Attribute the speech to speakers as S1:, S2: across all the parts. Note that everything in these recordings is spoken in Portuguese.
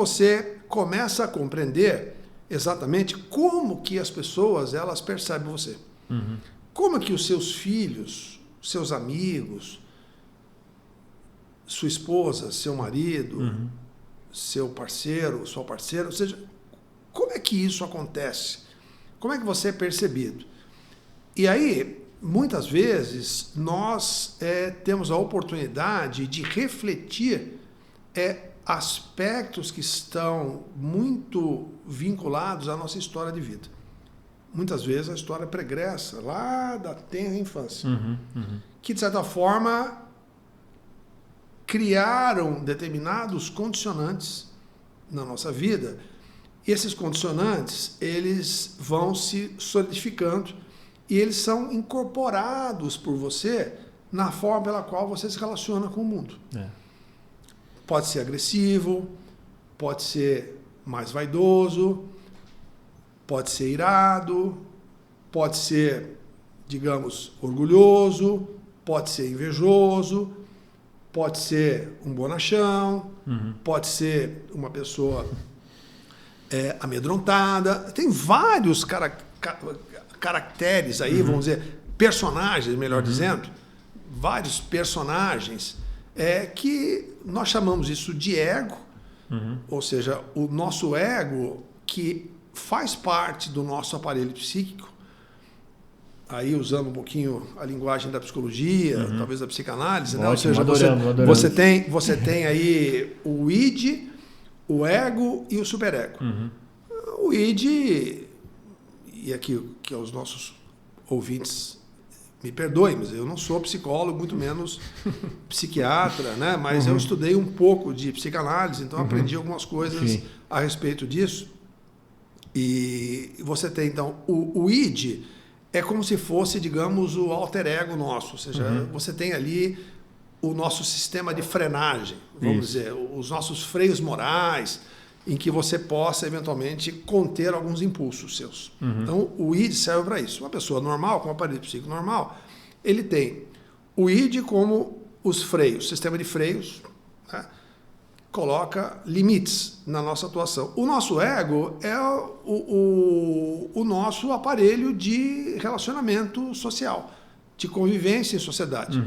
S1: você começa a compreender exatamente como que as pessoas elas percebem você. Como que os seus filhos, seus amigos, sua esposa, seu marido, seu parceiro, sua parceira, ou seja, como é que isso acontece? Como é que você é percebido? E aí, muitas vezes, nós temos a oportunidade de refletir aspectos que estão muito vinculados à nossa história de vida. Muitas vezes a história pregressa, lá da tenra infância, que, de certa forma, criaram determinados condicionantes na nossa vida. E esses condicionantes, eles vão se solidificando e eles são incorporados por você na forma pela qual você se relaciona com o mundo. Pode ser agressivo, pode ser mais vaidoso, pode ser irado, pode ser, digamos, orgulhoso, pode ser invejoso, pode ser um bonachão, pode ser uma pessoa amedrontada. Tem vários caracteres aí, vamos dizer, personagens, melhor dizendo, vários personagens que nós chamamos isso de ego, ou seja, o nosso ego que faz parte do nosso aparelho psíquico, aí usando um pouquinho a linguagem da psicologia, talvez da psicanálise,
S2: ótimo,
S1: né? Ou seja,
S2: adoramos.
S1: você tem aí o id, o ego e o superego. O id, e aqui que os nossos ouvintes me perdoem, mas eu não sou psicólogo, muito menos psiquiatra, né? Mas eu estudei um pouco de psicanálise, então aprendi algumas coisas a respeito disso. E você tem, então, o id é como se fosse, digamos, o alter ego nosso, ou seja, você tem ali o nosso sistema de frenagem, vamos dizer, os nossos freios morais, em que você possa, eventualmente, conter alguns impulsos seus. Então, o id serve para isso. Uma pessoa normal, com um aparelho psíquico normal, ele tem o id como os freios, sistema de freios, né? Coloca limites na nossa atuação. O nosso ego é o nosso aparelho de relacionamento social, de convivência em sociedade.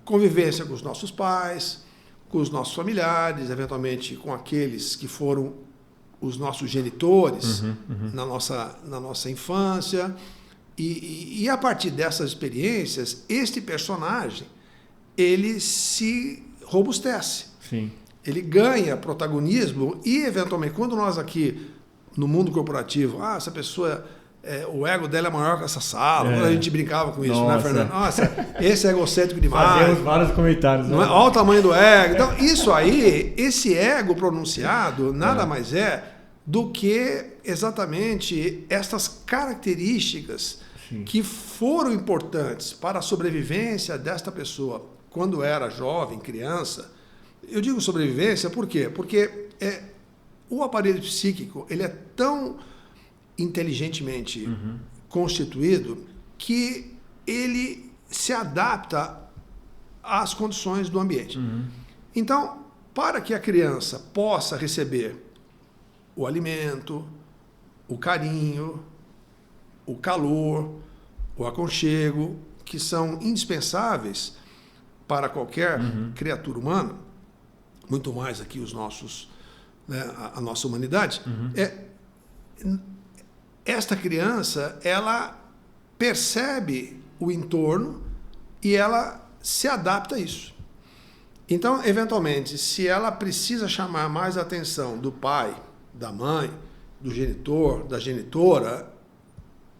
S1: Convivência com os nossos pais, com os nossos familiares, eventualmente com aqueles que foram os nossos genitores na nossa infância. E a partir dessas experiências, este personagem, ele se robustece. Ele ganha protagonismo e, eventualmente, quando nós aqui, no mundo corporativo, essa pessoa, o ego dela é maior que essa sala, quando a gente brincava com isso, né, Fernando? Nossa, esse é egocêntrico demais.
S2: Fazemos vários comentários.
S1: Não é? Olha o tamanho do ego. Então, isso aí, esse ego pronunciado, nada mais é do que exatamente estas características que foram importantes para a sobrevivência desta pessoa quando era jovem, criança. Eu digo sobrevivência por quê? Porque o aparelho psíquico ele é tão inteligentemente constituído que ele se adapta às condições do ambiente. Então, para que a criança possa receber o alimento, o carinho, o calor, o aconchego, que são indispensáveis para qualquer criatura humana, muito mais aqui os nossos, né, a nossa humanidade, esta criança, ela percebe o entorno e ela se adapta a isso. Então, eventualmente, se ela precisa chamar mais a atenção do pai, da mãe, do genitor, da genitora,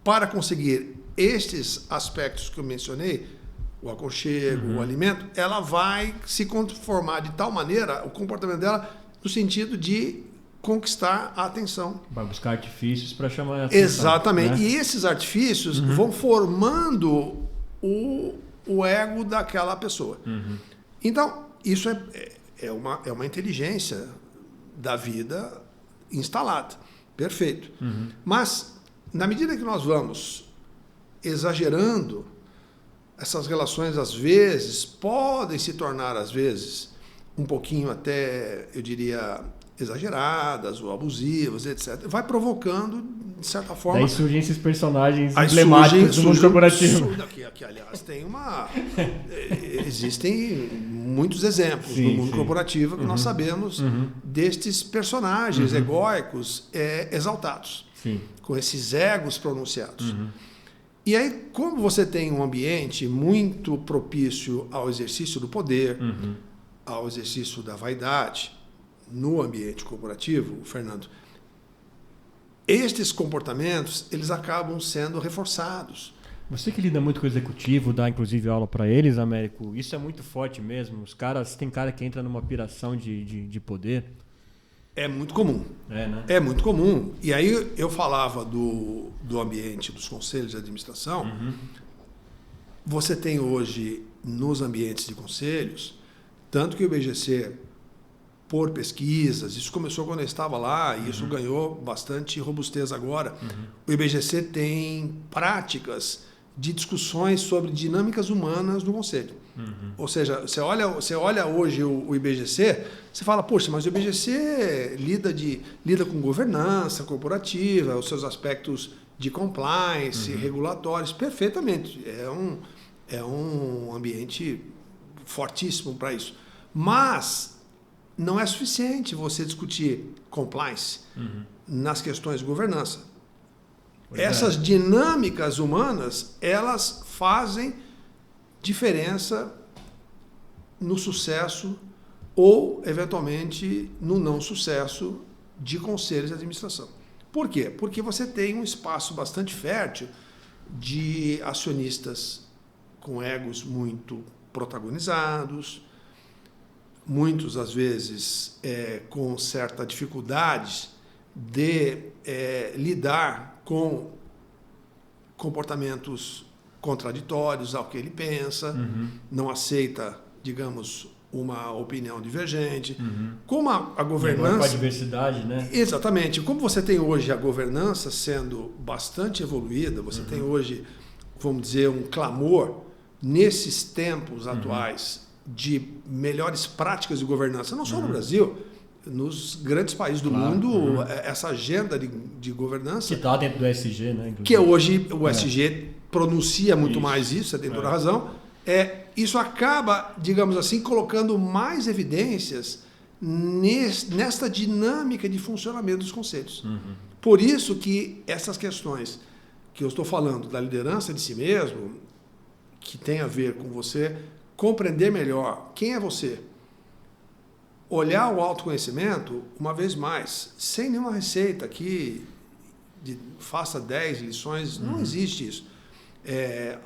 S1: para conseguir estes aspectos que eu mencionei, o aconchego, o alimento, ela vai se conformar de tal maneira, o comportamento dela, no sentido de conquistar a atenção.
S2: Vai buscar artifícios para chamar a atenção.
S1: Exatamente.
S2: Né?
S1: E esses artifícios vão formando o ego daquela pessoa. Então, isso é uma inteligência da vida instalada. Perfeito. Mas, na medida que nós vamos exagerando, essas relações, às vezes, podem se tornar, às vezes, um pouquinho até, eu diria, exageradas ou abusivas, etc. Vai provocando, de certa forma...
S2: Daí surgem esses personagens emblemáticos do mundo corporativo.
S1: Que, aliás, tem existem muitos exemplos
S2: Sim,
S1: no mundo
S2: sim.
S1: corporativo que nós sabemos destes personagens egóicos exaltados,
S2: Sim.
S1: com esses egos pronunciados. E aí, como você tem um ambiente muito propício ao exercício do poder, ao exercício da vaidade, no ambiente corporativo, Fernando, estes comportamentos, eles acabam sendo reforçados.
S2: Você que lida muito com o executivo, dá inclusive aula para eles, Américo, isso é muito forte mesmo. Tem cara que entra numa piração de poder.
S1: É muito comum.
S2: Né?
S1: É muito comum. E aí eu falava do ambiente dos conselhos de administração. Você tem hoje, nos ambientes de conselhos, tanto que o IBGC, por pesquisas, isso começou quando eu estava lá e isso ganhou bastante robustez agora. O IBGC tem práticas de discussões sobre dinâmicas humanas no conselho. Ou seja, você olha hoje o IBGC, você fala, poxa, mas o IBGC lida com governança corporativa, os seus aspectos de compliance, regulatórios, perfeitamente. É um ambiente fortíssimo para isso. Mas não é suficiente você discutir compliance nas questões de governança. Essas dinâmicas humanas, elas fazem diferença no sucesso ou, eventualmente, no não sucesso de conselhos de administração. Por quê? Porque você tem um espaço bastante fértil de acionistas com egos muito protagonizados, muitos, às vezes, com certa dificuldade de lidar com comportamentos contraditórios ao que ele pensa, não aceita, digamos, uma opinião divergente. Como a governança...
S2: Com a diversidade, né?
S1: Exatamente. Como você tem hoje a governança sendo bastante evoluída, você tem hoje, vamos dizer, um clamor nesses tempos atuais de melhores práticas de governança, não só no Brasil, nos grandes países do mundo, essa agenda de governança...
S2: Que está dentro do ESG, né? Inclusive.
S1: Que hoje o ESG pronuncia muito mais isso, você tem toda a razão. Isso acaba, digamos assim, colocando mais evidências nesta dinâmica de funcionamento dos conselhos. Por isso que essas questões que eu estou falando da liderança de si mesmo, que tem a ver com você compreender melhor quem é você, olhar o autoconhecimento, uma vez mais, sem nenhuma receita aqui, faça 10 lições, não existe isso.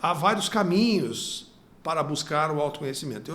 S1: Há vários caminhos para buscar o autoconhecimento.